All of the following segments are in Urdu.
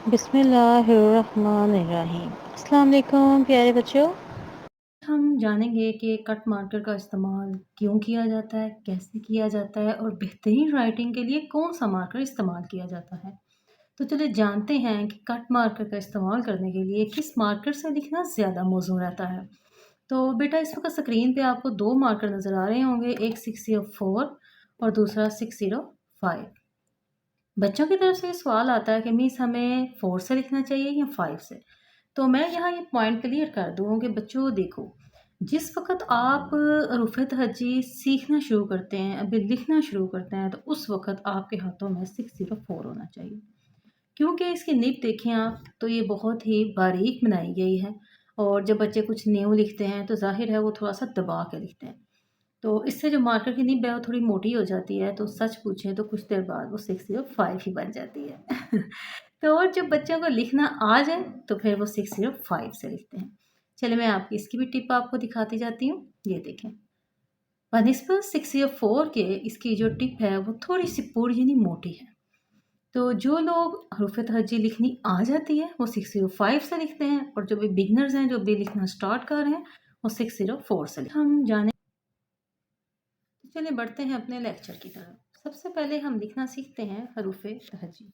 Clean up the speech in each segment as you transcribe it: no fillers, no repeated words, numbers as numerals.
بسم اللہ الرحمن الرحیم۔ السلام علیکم پیارے بچوں۔ ہم جانیں گے کہ کٹ مارکر کا استعمال کیوں کیا جاتا ہے، کیسے کیا جاتا ہے اور بہترین رائٹنگ کے لیے کون سا مارکر استعمال کیا جاتا ہے۔ تو چلے جانتے ہیں کہ کٹ مارکر کا استعمال کرنے کے لیے کس مارکر سے لکھنا زیادہ موزوں رہتا ہے۔ تو بیٹا اس وقت اسکرین پہ آپ کو دو مارکر نظر آ رہے ہوں گے، ایک 604 اور دوسرا 605۔ بچوں کی طرف سے سوال آتا ہے کہ میس ہمیں 4 سے لکھنا چاہیے یا 5 سے۔ تو میں یہاں یہ پوائنٹ کلیئر کر دوں کہ بچوں دیکھو، جس وقت آپ حروف تہجی سیکھنا شروع کرتے ہیں، ابھی لکھنا شروع کرتے ہیں، تو اس وقت آپ کے ہاتھوں میں 604 ہونا چاہیے، کیونکہ اس کی نب دیکھیں آپ تو یہ بہت ہی باریک بنائی گئی ہے، اور جب بچے کچھ نیو لکھتے ہیں تو ظاہر ہے وہ تھوڑا سا دبا کے لکھتے ہیں، تو اس سے جو مارکر کی نب ہے وہ تھوڑی موٹی ہو جاتی ہے، تو سچ پوچھیں تو کچھ دیر بعد وہ 605 ہی بن جاتی ہے۔ تو اور جب بچوں کو لکھنا آ جائے تو پھر وہ 605 سے لکھتے ہیں۔ چلے میں آپ کی اس کی بھی ٹپ آپ کو دکھاتی جاتی ہوں، یہ دیکھیں بنسبت 604 کے اس کی جو ٹپ ہے وہ تھوڑی سی پوری یعنی موٹی ہے، تو جو لوگ حروف تہجی لکھنی آ جاتی ہے وہ 605 سے لکھتے ہیں، اور جو بھی بگنرز ہیں جو بھی لکھنا سٹارٹ کر رہے ہیں وہ 604 سے لکھتے ہیں۔ ہم جانے چلے بڑھتے ہیں اپنے لیکچر کی طرف۔ سب سے پہلے ہم لکھنا سیکھتے ہیں حروف تہجی۔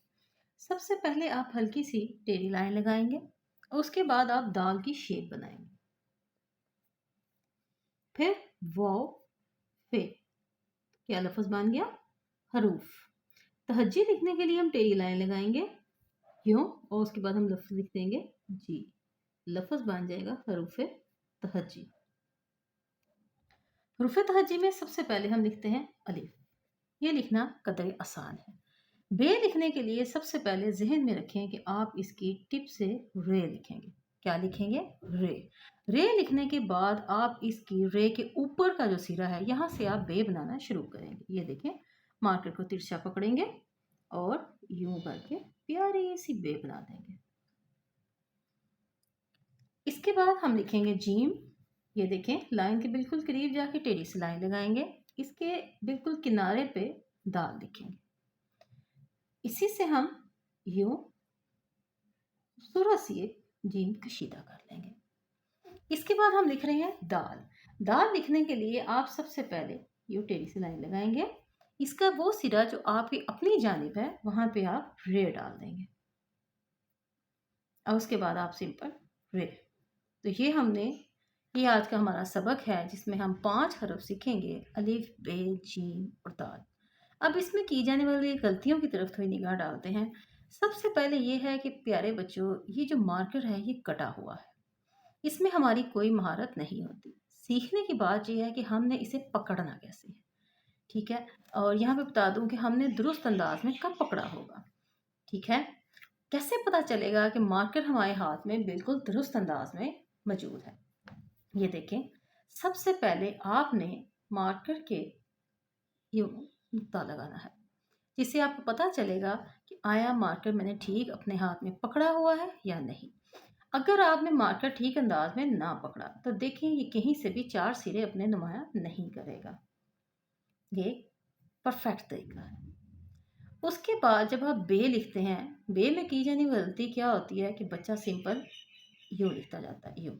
سب سے پہلے آپ ہلکی سی ٹیڑھی لائن لگائیں گے اور اس کے بعد آپ دال کی شیپ بنائیں گے، پھر واو فے، کیا لفظ بن گیا؟ حروف۔ تہجی لکھنے کے لیے ہم ٹیڑھی لائن لگائیں گے یوں، اور اس کے بعد ہم لفظ لکھ دیں گے جی، لفظ بن جائے گا حروف تہجی۔ حروف تہجی میں سب سے پہلے ہم لکھتے ہیں الف، یہ لکھنا قدرے آسان ہے۔ بے لکھنے کے لیے سب سے پہلے ذہن میں رکھیں کہ آپ اس کی ٹپ سے رے لکھیں گے۔ کیا لکھیں گے؟ رے۔ رے لکھنے کے بعد آپ اس کی رے کے اوپر کا جو سرا ہے یہاں سے آپ بے بنانا شروع کریں گے۔ یہ دیکھیں مارکر کو ترچھا پکڑیں گے اور یوں کر کے پیاری سی بے بنا دیں گے۔ اس کے بعد ہم لکھیں گے جیم، یہ دیکھیں لائن کے بالکل قریب جا کے ٹیڑھی سی لائن لگائیں گے، اس کے بالکل کنارے پہ دال لکھیں گے، اسی سے ہم یوں سی ایک جیم کشیدہ کر لیں گے۔ اس کے بعد ہم لکھ رہے ہیں دال۔ دال لکھنے کے لیے آپ سب سے پہلے یوں ٹیڑھی سی لائن لگائیں گے، اس کا وہ سرا جو آپ کی اپنی جانب ہے وہاں پہ آپ رے ڈال دیں گے، اور اس کے بعد آپ سمپل رے۔ تو یہ آج کا ہمارا سبق ہے جس میں ہم 5 حرف سیکھیں گے، الف بے جیم اور دال۔ اب اس میں کی جانے والی غلطیوں کی طرف تھوڑی نگاہ ڈالتے ہیں۔ سب سے پہلے یہ ہے کہ پیارے بچوں، یہ جو مارکر ہے یہ کٹا ہوا ہے، اس میں ہماری کوئی مہارت نہیں ہوتی۔ سیکھنے کی بات یہ ہے کہ ہم نے اسے پکڑنا کیسے ہے، ٹھیک ہے؟ اور یہاں پہ بتا دوں کہ ہم نے درست انداز میں کب پکڑا ہوگا، ٹھیک ہے؟ کیسے پتا چلے گا کہ مارکر ہمارے ہاتھ میں بالکل درست انداز میں موجود ہے؟ یہ دیکھیں سب سے پہلے آپ نے مارکر کے یوں نقطہ لگانا ہے، جس سے آپ کو پتا چلے گا کہ آیا مارکر میں نے ٹھیک اپنے ہاتھ میں پکڑا ہوا ہے یا نہیں۔ اگر آپ نے مارکر ٹھیک انداز میں نہ پکڑا تو دیکھیں یہ کہیں سے بھی 4 سرے اپنے نمایاں نہیں کرے گا۔ یہ پرفیکٹ طریقہ ہے۔ اس کے بعد جب آپ بے لکھتے ہیں، بے میں کی جانے والی غلطی کیا ہوتی ہے کہ بچہ سمپل یوں لکھتا جاتا ہے، یوں۔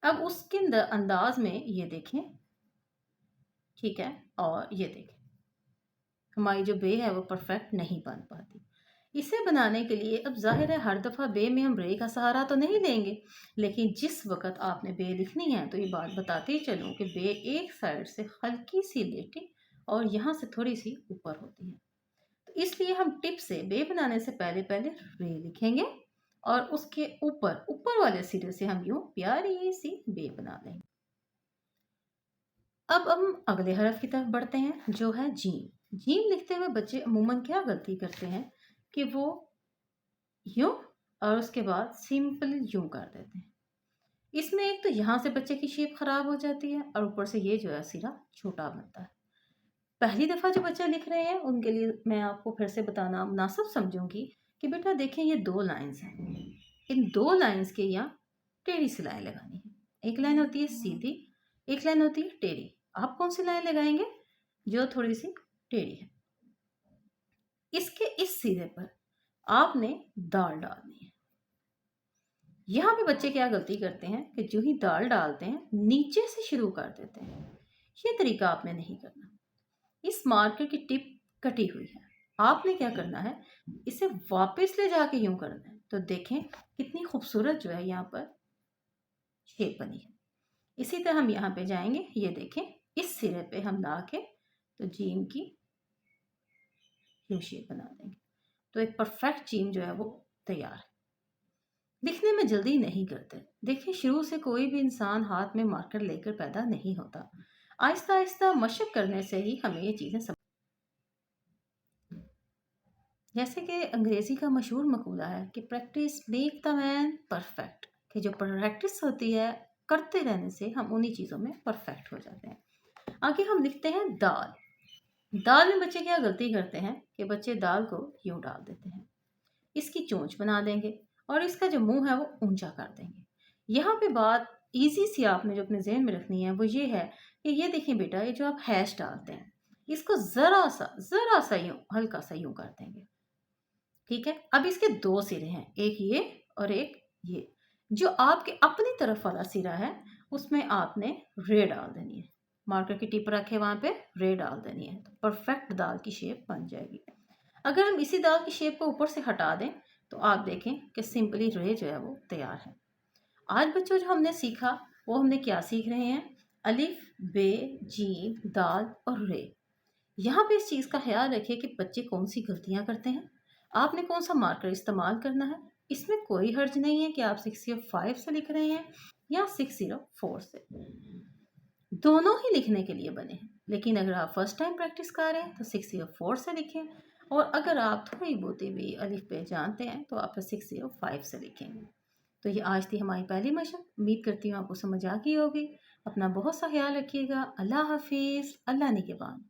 اب اس کے انداز میں یہ دیکھیں، ٹھیک ہے، اور یہ دیکھیں ہماری جو بے ہے وہ پرفیکٹ نہیں بن پاتی۔ اسے بنانے کے لیے اب ظاہر ہے ہر دفعہ بے میں ہم رے کا سہارا تو نہیں لیں گے، لیکن جس وقت آپ نے بے لکھنی ہے تو یہ بات بتاتے ہی چلوں کہ بے ایک سائڈ سے ہلکی سی لیٹی اور یہاں سے تھوڑی سی اوپر ہوتی ہے، تو اس لیے ہم ٹپ سے بے بنانے سے پہلے رے لکھیں گے اور اس کے اوپر والے سرے سے ہم یوں پیاری سی بے بنا لیں گے۔ اب ہم اگلے حرف کی طرف بڑھتے ہیں جو ہے جیم۔ جیم لکھتے ہوئے بچے عموماً کیا غلطی کرتے ہیں کہ وہ یوں اور اس کے بعد سمپل یوں کر دیتے ہیں۔ اس میں ایک تو یہاں سے بچے کی شیپ خراب ہو جاتی ہے اور اوپر سے یہ جو ہے سرا چھوٹا بنتا ہے۔ پہلی دفعہ جو بچہ لکھ رہے ہیں ان کے لیے میں آپ کو پھر سے بتانا مناسب سمجھوں گی کہ بیٹا دیکھیں یہ 2 لائنز ہیں، ان 2 لائنز کے یہاں ٹیڑھی سی لائن لگانی ہے۔ ایک لائن ہوتی ہے سیدھی، ایک لائن ہوتی ہے ٹیڑھی۔ آپ کون سی لائن لگائیں گے؟ جو تھوڑی سی ٹیڑھی ہے۔ اس کے اس سرے پر آپ نے دال ڈالنی ہے۔ یہاں پہ بچے کیا غلطی کرتے ہیں کہ جو ہی دال ڈالتے ہیں نیچے سے شروع کر دیتے ہیں۔ یہ طریقہ آپ نے نہیں کرنا۔ اس مارکر کی ٹپ کٹی ہوئی ہے، آپ نے کیا کرنا ہے، اسے واپس لے جا کے یوں کرنا ہے، تو دیکھیں کتنی خوبصورت جو ہے یہاں پر شیپ بنی ہے۔ اسی طرح ہم یہاں پہ جائیں گے، یہ دیکھیں اس سرے پہ ہم لا کے تو جیم کی یوں شیپ بنا دیں گے، تو ایک پرفیکٹ جیم جو ہے وہ تیار ہے۔ لکھنے میں جلدی نہیں کرتے، دیکھیں شروع سے کوئی بھی انسان ہاتھ میں مارکر لے کر پیدا نہیں ہوتا، آہستہ آہستہ مشق کرنے سے ہی ہمیں یہ چیزیں سمجھ۔ جیسے کہ انگریزی کا مشہور مقولہ ہے کہ practice make the man perfect, کہ جو پریکٹس ہوتی ہے کرتے رہنے سے ہم انہی چیزوں میں پرفیکٹ ہو جاتے ہیں۔ آگے ہم لکھتے ہیں دال۔ دال میں بچے کیا غلطی کرتے ہیں کہ بچے دال کو یوں ڈال دیتے ہیں، اس کی چونچ بنا دیں گے اور اس کا جو منہ ہے وہ اونچا کر دیں گے۔ یہاں پہ بات ایزی سی آپ نے جو اپنے ذہن میں رکھنی ہے وہ یہ ہے کہ یہ دیکھیں بیٹا، یہ جو آپ ہیش ڈالتے ہیں اس کو ذرا سا یوں ہلکا سا یوں کر دیں گے، ٹھیک ہے؟ اب اس کے دو سرے ہیں، ایک یہ اور ایک یہ۔ جو آپ کے اپنی طرف والا سرا ہے اس میں آپ نے رے ڈال دینی ہے، مارکر کی ٹپ رکھے وہاں پہ رے ڈال دینی ہے، تو پرفیکٹ دال کی شیپ بن جائے گی۔ اگر ہم اسی دال کی شیپ کو اوپر سے ہٹا دیں تو آپ دیکھیں کہ سمپلی رے جو ہے وہ تیار ہے۔ آج بچوں جو ہم نے سیکھا وہ ہم نے کیا سیکھ رہے ہیں، الف بے جیم دال اور رے۔ یہاں پہ اس چیز کا خیال رکھیں کہ بچے کون سی غلطیاں کرتے ہیں، آپ نے کون سا مارکر استعمال کرنا ہے۔ اس میں کوئی حرج نہیں ہے کہ آپ 605 سے لکھ رہے ہیں یا 604 سے، دونوں ہی لکھنے کے لیے بنے ہیں، لیکن اگر آپ فرسٹ ٹائم پریکٹس کر رہے ہیں تو 604 سے لکھیں، اور اگر آپ تھوڑی بہتی بھی الف بے جانتے ہیں تو آپ 605 سے لکھیں گے۔ تو یہ آج تھی ہماری پہلی مشق، امید کرتی ہوں آپ کو سمجھ آ گئی ہوگی۔ اپنا بہت سا خیال رکھیے گا، اللہ حافظ، اللہ نگہبان۔